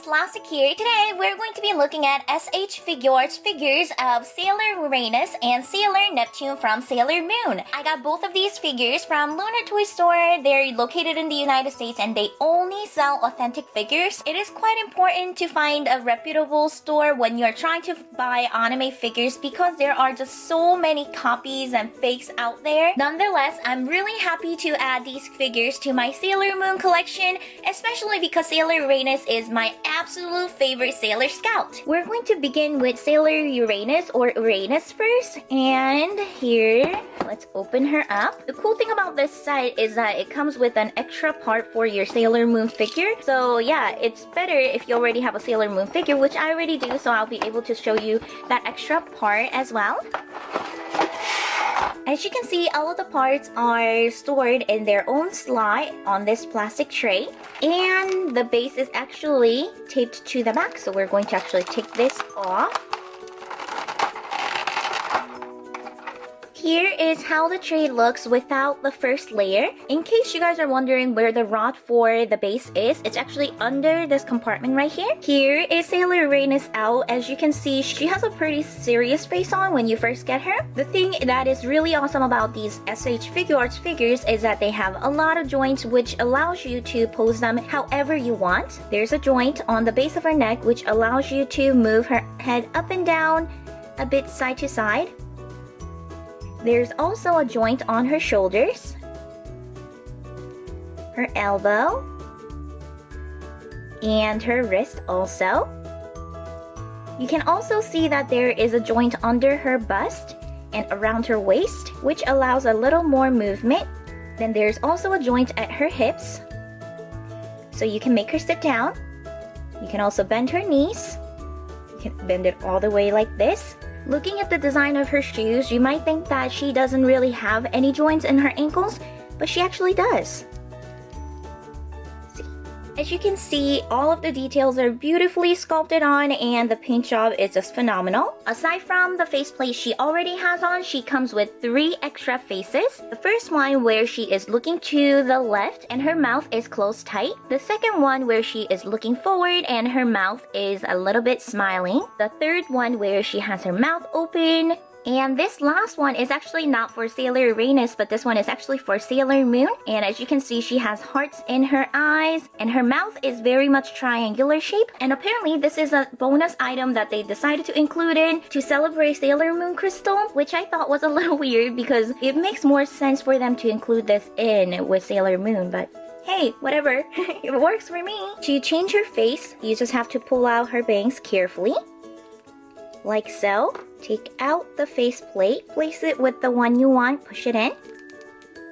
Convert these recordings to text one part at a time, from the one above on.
Dollastic here. Today we're going to be looking at S.H.Figuarts figures of Sailor Uranus and Sailor Neptune from Sailor Moon. I got both of these figures from Lunar Toy Store. They're located in the United States and they only sell authentic figures. It is quite important to find a reputable store when you're trying to buy anime figures because there are just so many copies and fakes out there. Nonetheless, I'm really happy to add these figures to my Sailor Moon collection, especially because Sailor Uranus is my absolute favorite Sailor Scout. We're going to begin with Sailor Uranus or Uranus first, and here, let's open her up. The cool thing about this set is that it comes with an extra part for your Sailor Moon figure. So yeah, it's better if you already have a Sailor Moon figure, which I already do, so I'll be able to show you that extra part as well. As you can see, all of the parts are stored in their own slot on this plastic tray, and the base is actually taped to the back, so we're going to actually take this off. Here is how the tray looks without the first layer. In case you guys are wondering where the rod for the base is, it's actually under this compartment right here. Here is Sailor Uranus out. As you can see, she has a pretty serious face on when you first get her. The thing that is really awesome about these S.H.Figuarts figures is that they have a lot of joints, which allows you to pose them however you want. There's a joint on the base of her neck which allows you to move her head up and down a bit side to side. There's also a joint on her shoulders, her elbow, and her wrist also. You can also see that there is a joint under her bust and around her waist, which allows a little more movement. Then there's also a joint at her hips, so you can make her sit down. You can also bend her knees. You can bend it all the way like this. Looking at the design of her shoes, you might think that she doesn't really have any joints in her ankles, but she actually does. See? As you can see, all of the details are beautifully sculpted on and the paint job is just phenomenal. Aside from the faceplate she already has on, she comes with 3 extra faces. The first one where she is looking to the left and her mouth is closed tight. The second one where she is looking forward and her mouth is a little bit smiling. The third one where she has her mouth open. And this last one is actually not for Sailor Uranus, but this one is actually for Sailor Moon. And as you can see, she has hearts in her eyes and her mouth is very much triangular shape. And apparently this is a bonus item that they decided to include in to celebrate Sailor Moon Crystal, which I thought was a little weird because it makes more sense for them to include this in with Sailor Moon, but hey, whatever, it works for me. To change her face, you just have to pull out her bangs carefully, like so. Take out the faceplate, place it with the one you want, push it in.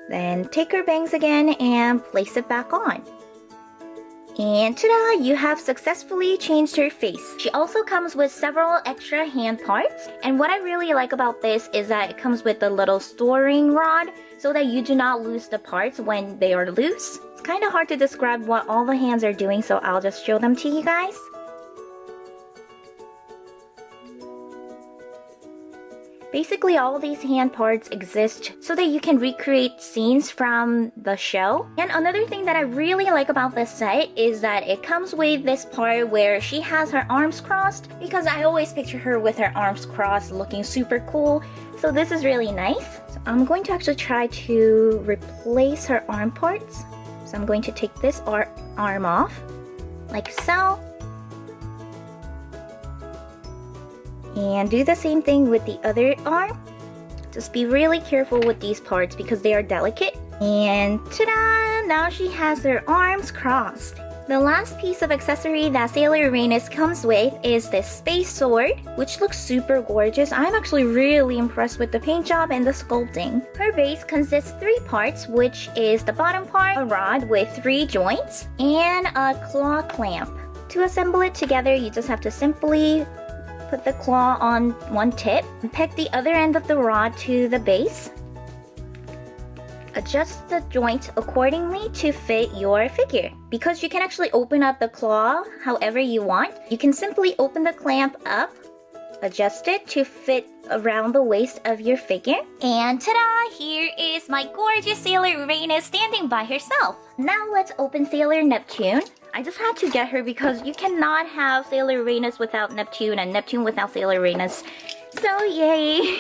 Then take her bangs again and place it back on. And ta-da! You have successfully changed her face. She also comes with several extra hand parts. And what I really like about this is that it comes with a little storing rod so that you do not lose the parts when they are loose. It's kind of hard to describe what all the hands are doing, so I'll just show them to you guys. Basically, all these hand parts exist so that you can recreate scenes from the show. And another thing that I really like about this set is that it comes with this part where she has her arms crossed, because I always picture her with her arms crossed looking super cool. So this is really nice. So I'm going to actually try to replace her arm parts. So I'm going to take this arm off, like so. And do the same thing with the other arm. Just be really careful with these parts because they are delicate. And ta-da! Now she has her arms crossed. The last piece of accessory that Sailor Uranus comes with is this space sword, which looks super gorgeous. I'm actually really impressed with the paint job and the sculpting. Her base consists 3 parts, which is the bottom part, a rod with 3 joints, and a claw clamp. To assemble it together, you just have to simply put the claw on one tip and peg the other end of the rod to the base. Adjust the joint accordingly to fit your figure. Because you can actually open up the claw however you want, you can simply open the clamp up, adjust it to fit around the waist of your figure. And ta-da! Here is my gorgeous Sailor Uranus standing by herself. Now let's open Sailor Neptune. I just had to get her because you cannot have Sailor Uranus without Neptune and Neptune without Sailor Uranus. So yay!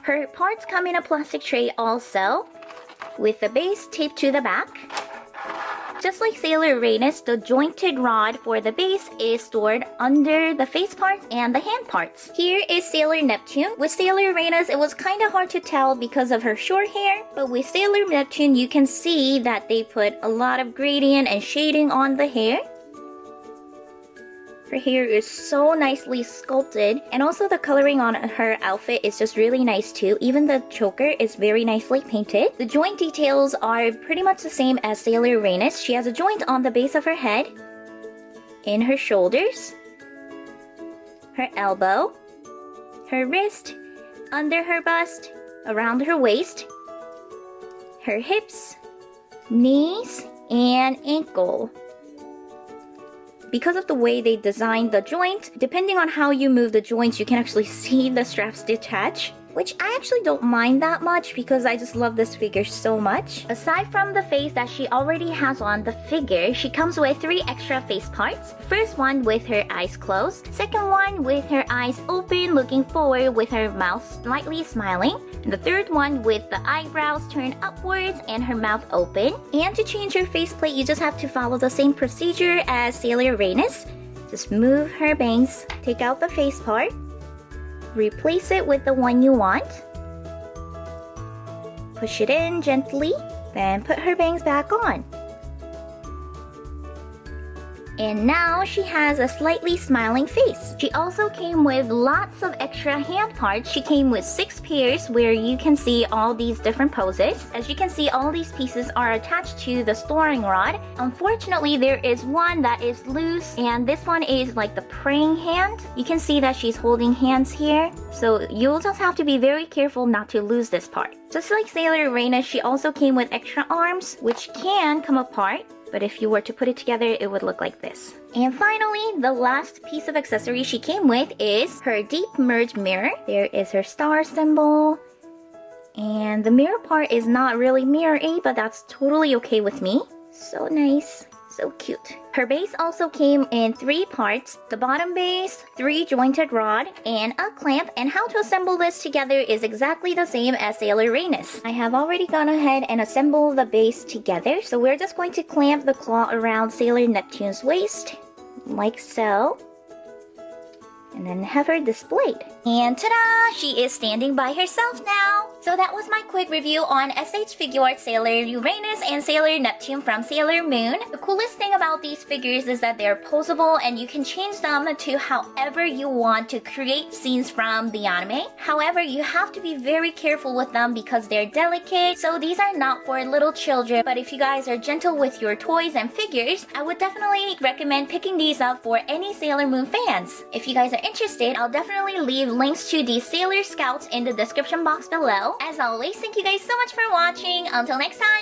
Her parts come in a plastic tray also, with the base taped to the back. Just like Sailor Uranus, the jointed rod for the base is stored under the face parts and the hand parts. Here is Sailor Neptune. With Sailor Uranus, it was kind of hard to tell because of her short hair, but with Sailor Neptune, you can see that they put a lot of gradient and shading on the hair. Her hair is so nicely sculpted, and also the coloring on her outfit is just really nice too. Even the choker is very nicely painted. The joint details are pretty much the same as Sailor Uranus. She has a joint on the base of her head, in her shoulders, her elbow, her wrist, under her bust, around her waist, her hips, knees, and ankle. Because of the way they designed the joint, depending on how you move the joints, you can actually see the straps detach, which I actually don't mind that much because I just love this figure so much. Aside from the face that she already has on the figure, she comes with 3 extra face parts. First one with her eyes closed, second one with her eyes open looking forward with her mouth slightly smiling, and the third one with the eyebrows turned upwards and her mouth open. And to change her faceplate, you just have to follow the same procedure as Sailor Uranus. Just move her bangs, take out the face part, replace it with the one you want, push it in gently, then put her bangs back on. And now she has a slightly smiling face. She also came with lots of extra hand parts. She came with 6 pairs where you can see all these different poses. As you can see, all these pieces are attached to the storing rod. Unfortunately, there is one that is loose, and this one is like the praying hand. You can see that she's holding hands here, so you'll just have to be very careful not to lose this part. Just like Sailor Uranus, she also came with extra arms, which can come apart. But if you were to put it together, it would look like this. And finally, the last piece of accessory she came with is her deep merge mirror. There is her star symbol. And the mirror part is not really mirror-y, but that's totally okay with me. So nice. So cute. Her base also came in 3 parts. The bottom base, 3 jointed rod, and a clamp. And how to assemble this together is exactly the same as Sailor Uranus. I have already gone ahead and assembled the base together. So we're just going to clamp the claw around Sailor Neptune's waist, like so. And then have her displayed. And ta-da! She is standing by herself now! So that was my quick review on S.H.Figuarts Sailor Uranus and Sailor Neptune from Sailor Moon. The coolest thing about these figures is that they're posable and you can change them to however you want to create scenes from the anime. However, you have to be very careful with them because they're delicate, so these are not for little children. But if you guys are gentle with your toys and figures, I would definitely recommend picking these up for any Sailor Moon fans. If you guys are interested, I'll definitely leave links to the Sailor Scouts in the description box below. As always, thank you guys so much for watching. Until next time!